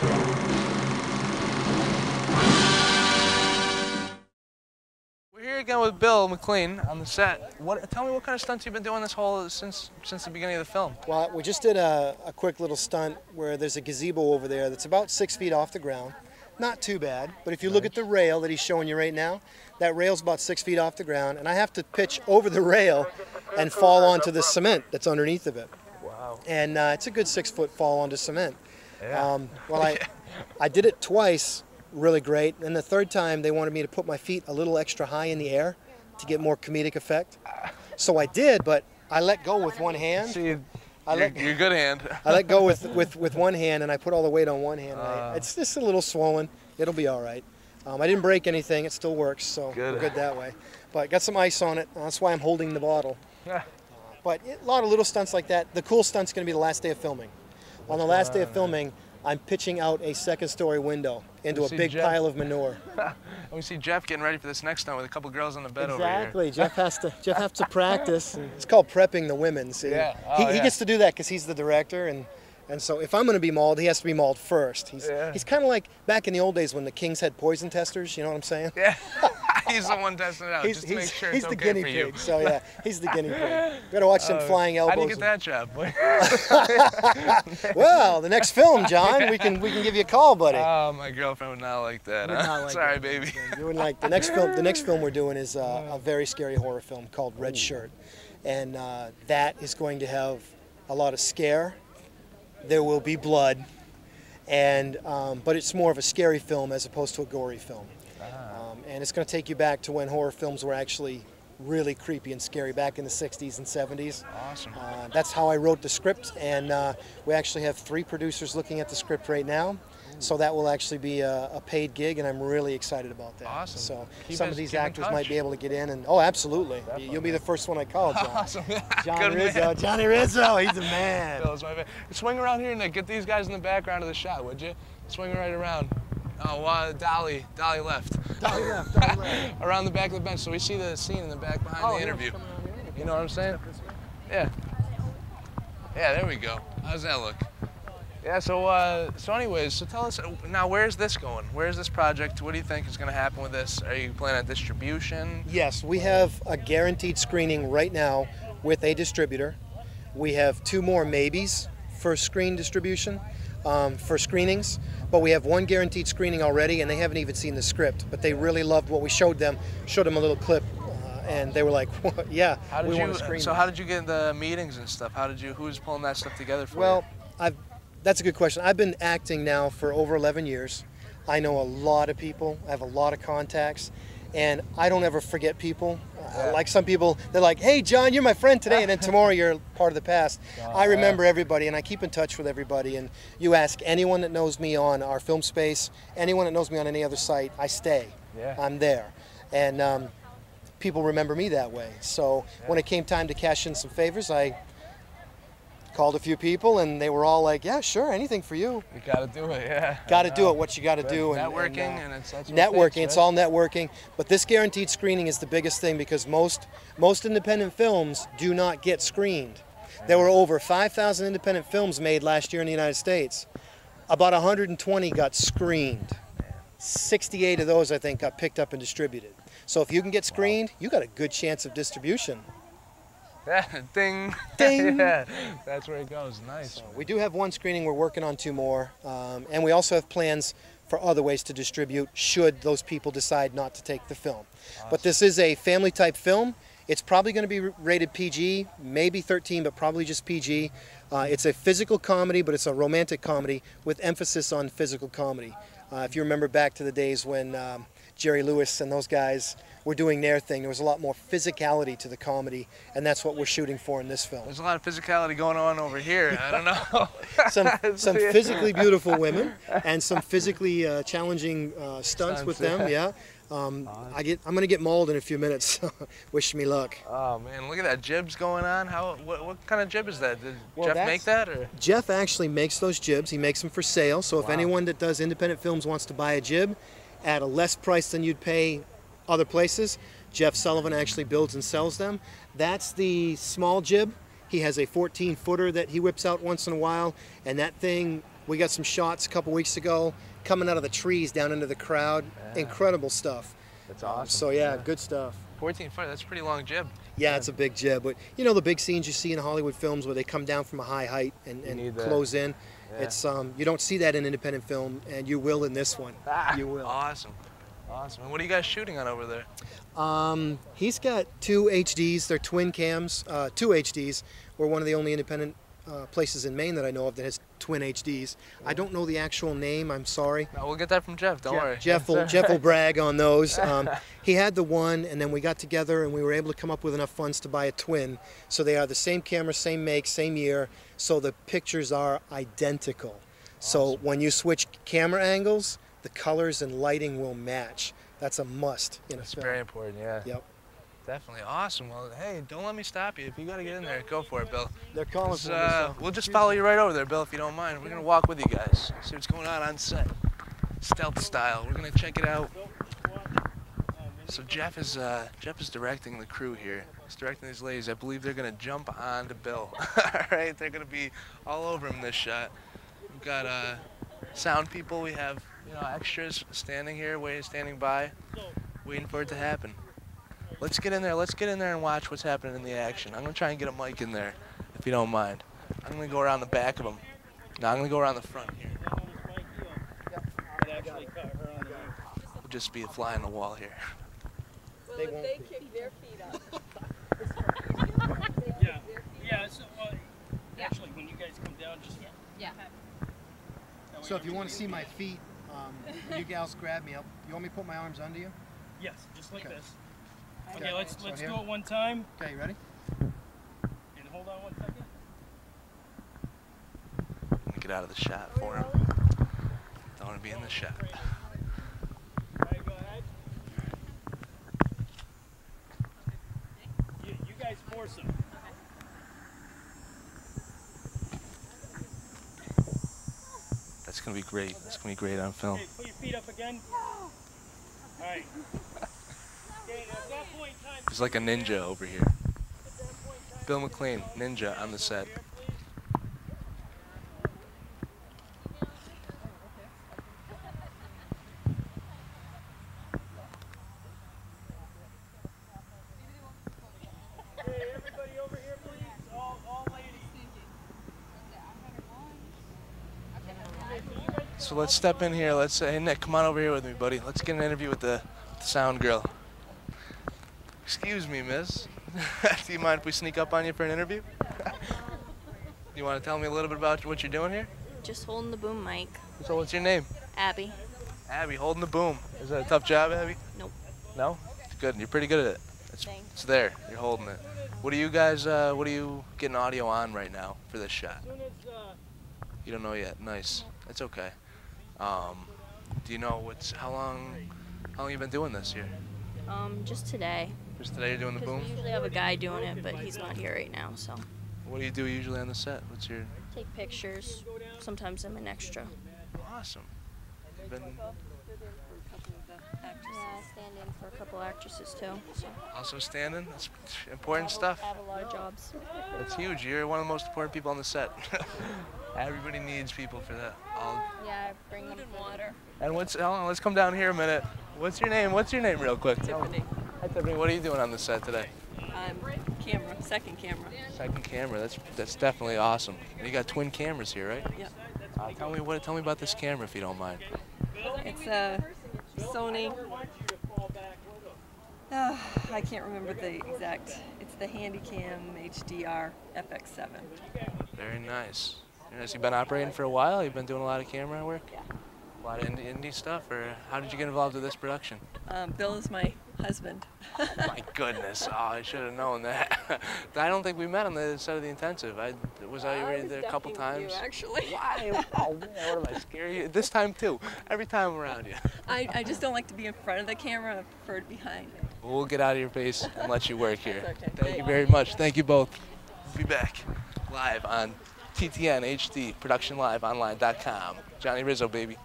We're here again with Bill McQueen on the set. Tell me what kind of stunts you've been doing this whole since the beginning of the film. Well, we just did a quick little stunt where there's a gazebo over there that's about 6 feet off the ground. Not too bad, but if you look at the rail that he's showing you right now, that rail's about 6 feet off the ground, and I have to pitch over the rail and fall onto the cement that's underneath of it. Wow. And it's a good 6 foot fall onto cement. Yeah. I did it twice, really great, and the third time they wanted me to put my feet a little extra high in the air to get more comedic effect. So I did, but I let go with one hand. See, you're good hand. I let go with one hand, and I put all the weight on one hand. It's just a little swollen. It'll be all right. I didn't break anything. It still works, so we're good that way. But got some ice on it. That's why I'm holding the bottle. But a lot of little stunts like that. The cool stunt's going to be the last day of filming. On the last day of filming, I'm pitching out a second-story window into a big pile of manure. We see Jeff getting ready for this next stunt with a couple girls on the bed over here. Exactly. Jeff has to practice. It's called prepping the women. See, he gets to do that because he's the director, and so if I'm going to be mauled, he has to be mauled first. He's kind of like back in the old days when the kings had poison testers. You know what I'm saying? Yeah. He's the one testing it out just to make sure it's okay for you. He's the guinea pig. So yeah, he's the guinea pig. Better watch them flying elbows. How do you get that job? Well, the next film, John, we can give you a call, buddy. Oh, my girlfriend would not like that. Huh? Sorry, baby. You wouldn't like the next film. The next film we're doing is a very scary horror film called Red Shirt, and that is going to have a lot of scare. There will be blood, and but it's more of a scary film as opposed to a gory film. And it's going to take you back to when horror films were actually really creepy and scary back in the 60s and 70s. Awesome. That's how I wrote the script, and we actually have 3 producers looking at the script right now. So that will actually be a paid gig, and I'm really excited about that. Awesome. So some of these actors might be able to get in, and oh, absolutely. Definitely. You'll be the first one I call, John. Awesome. Jon Rizzo. Johnny Rizzo, he's a man. Bill's my man. Swing around here, Nick. Get these guys in the background of the shot, would you? Swing right around. Oh, Dolly left. Dolly left. Around the back of the bench, so we see the scene in the back behind the interview. You know what I'm saying? Yeah. Yeah, there we go. How's that look? Yeah, so anyways, so tell us, now where's this going? Where's this project? What do you think is going to happen with this? Are you planning on distribution? Yes, we have a guaranteed screening right now with a distributor. We have 2 more maybes for screen distribution, for screenings, but we have 1 guaranteed screening already, and they haven't even seen the script, but they really loved what we showed them a little clip, and they were like, yeah, we want to screen So how did you get the meetings and stuff? Who's pulling that stuff together for you? Well, that's a good question. I've been acting now for over 11 years. I know a lot of people. I have a lot of contacts, and I don't ever forget people. Like some people, they're like, hey, John, you're my friend today, and then tomorrow you're part of the past. I remember everybody, and I keep in touch with everybody, and you ask anyone that knows me on our film space, anyone that knows me on any other site, I stay. I'm there. And people remember me that way. So when it came time to cash in some favors, I called a few people, and they were all like, yeah, sure, anything for you. You got to do it, yeah. Got to do it, what you got to do. Networking, and it's networking, it's all networking. But this guaranteed screening is the biggest thing because most independent films do not get screened. There were over 5,000 independent films made last year in the United States. About 120 got screened. 68 of those, I think, got picked up and distributed. So if you can get screened, you got a good chance of distribution. Yeah, ding. Ding. Yeah, that's where it goes. Nice. So we do have 1 screening. We're working on 2 more. And we also have plans for other ways to distribute should those people decide not to take the film. Awesome. But this is a family-type film. It's probably going to be rated PG, maybe 13, but probably just PG. It's a physical comedy, but it's a romantic comedy with emphasis on physical comedy. If you remember back to the days when Jerry Lewis and those guys were doing their thing, there was a lot more physicality to the comedy, and that's what we're shooting for in this film. There's a lot of physicality going on over here. I don't know. some physically beautiful women and some physically challenging stunts with them. Yeah. I'm gonna get mauled in a few minutes. Wish me luck. Oh man, look at that jibs going on. What kind of jib is that? Did Jeff make that, or? Jeff actually makes those jibs. He makes them for sale. So if anyone that does independent films wants to buy a jib at a less price than you'd pay other places, Jeff Sullivan actually builds and sells them. That's the small jib. He has a 14-footer that he whips out once in a while, and that thing We got some shots a couple weeks ago coming out of the trees down into the crowd. Yeah. Incredible stuff. That's awesome. So yeah, good stuff. 14 foot, that's a pretty long jib. Yeah, it's a big jib. But you know the big scenes you see in Hollywood films where they come down from a high height and close in. Yeah. It's you don't see that in independent film, and you will in this one. You will. Awesome. Awesome. And what are you guys shooting on over there? He's got 2 HDs. They're twin cams, 2 HDs. We're one of the only independent places in Maine that I know of that has twin HDs. I don't know the actual name. I'm sorry. No, we'll get that from Jeff. Don't worry. Jeff will brag on those. He had the one, and then we got together and we were able to come up with enough funds to buy a twin. So they are the same camera, same make, same year. So the pictures are identical. Awesome. So when you switch camera angles, the colors and lighting will match. That's a must in a film. Very important, yeah. Yep. Definitely. Awesome. Well, hey, don't let me stop you. If you got to get in there, go for it, Bill. They're calling for me, so. We'll just follow you right over there, Bill, if you don't mind. We're going to walk with you guys, see what's going on set. Stealth style. We're going to check it out. So Jeff is directing the crew here. He's directing these ladies. I believe they're going to jump on to Bill. All right? They're going to be all over him this shot. We've got sound people. We have extras standing here, standing by, waiting for it to happen. Let's get in there. Let's get in there and watch what's happening in the action. I'm going to try and get a mic in there, if you don't mind. I'm going to go around the back of them. No, I'm going to go around the front here. We'll just be a fly on the wall here. Well, if they kick their feet up. Yeah. So, actually, when you guys come down, just yeah. So if you want to see my feet, you gals grab me up. You want me to put my arms under you? Yes, just like this. Okay, let's do it one time. Okay, you ready? And hold on 1 second. I'm gonna get out of the shot for him. Don't want to be in the shot. All right, go ahead. You guys force him. That's gonna be great. That's gonna be great on film. Okay, put your feet up again. All right. He's like a ninja over here. Bill McQueen, ninja on the set. Hey, everybody over here, please. All ladies. So let's step in here. Let's say, hey Nick, come on over here with me, buddy. Let's get an interview with the sound girl. Excuse me, miss. Do you mind if we sneak up on you for an interview? You want to tell me a little bit about what you're doing here? Just holding the boom mic. So what's your name? Abby. Abby, holding the boom. Is that a tough job, Abby? Nope. No? Good. You're pretty good at it. It's there. You're holding it. What are you guys, what are you getting audio on right now for this shot? You don't know yet. Nice. That's okay. Do you know how long you been doing this here? Just today. Just today you're doing the boom? We usually have a guy doing it, but he's not here right now, so. What do you do usually on the set? What's your... Take pictures. Sometimes I'm an extra. Awesome. Yeah, I stand in for a couple actresses too. So. Also standing? That's important stuff. I have a lot of jobs. That's huge. You're one of the most important people on the set. Everybody needs people for that. Yeah, I bring them water. And hold on, let's come down here a minute. What's your name? What's your name real quick? Tiffany. Hi Tiffany, what are you doing on the set today? Second camera. Second camera, that's definitely awesome. You got twin cameras here, right? Yeah. Tell me about this camera if you don't mind. It's a Sony. I can't remember the exact. It's the Handycam HDR FX7. Very nice. You've been operating for a while? You've been doing a lot of camera work? Yeah. A lot of indie stuff, or how did you get involved with this production? Bill is my husband. My goodness, I should have known that. I don't think we met on the set of the intensive. I was already there a couple times. You, actually. Why? Oh man, what am I, scary you? This time too. Every time I'm around you. I just don't like to be in front of the camera. I prefer to be behind. We'll get out of your face and let you work here. Okay. Thank you very much. Thank you both. We'll be back live on TTN HD, productionliveonline.com. Jon Rizzo, baby.